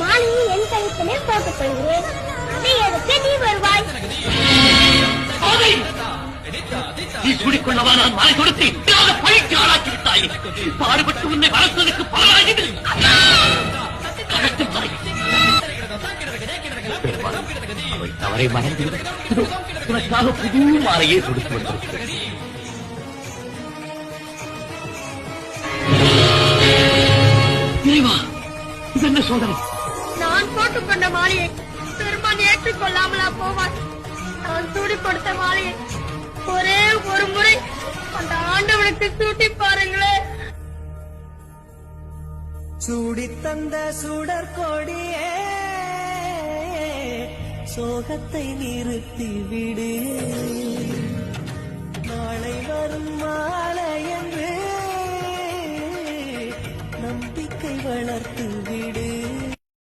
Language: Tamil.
மாலையை என் கழுத்திலே போட்டுக் கொள்கிறேன். அதை எடுக்க நீ வருவாய். நீ சூடிக்கொள்ளவா நான் மாலை கொடுத்து பழிக்கு ஆளாக்கி விட்டாய். பாடுபட்டு உன்னை வளர்த்ததற்கு பலராகிறது. தவறை மறந்து உனக்காக புது மாலையை கொடுத்து வந்திருக்கிறேன். இது என்ன சோதனை? நான் போட்டுக்கொண்ட மாலையை பெருமான் ஏற்றுக்கொள்ளாமலா போவான்? நான் சூடி கொடுத்த மாலையை ஒரே ஒரு முறை அந்த ஆண்டவனுக்கு சூட்டி பாருங்களேன். சூடி தந்த சுடர் கொடியே சோகத்தை நிறுத்தி விடு. நாளை வரும் மாலை என்று நம்பிக்கை வளர்த்து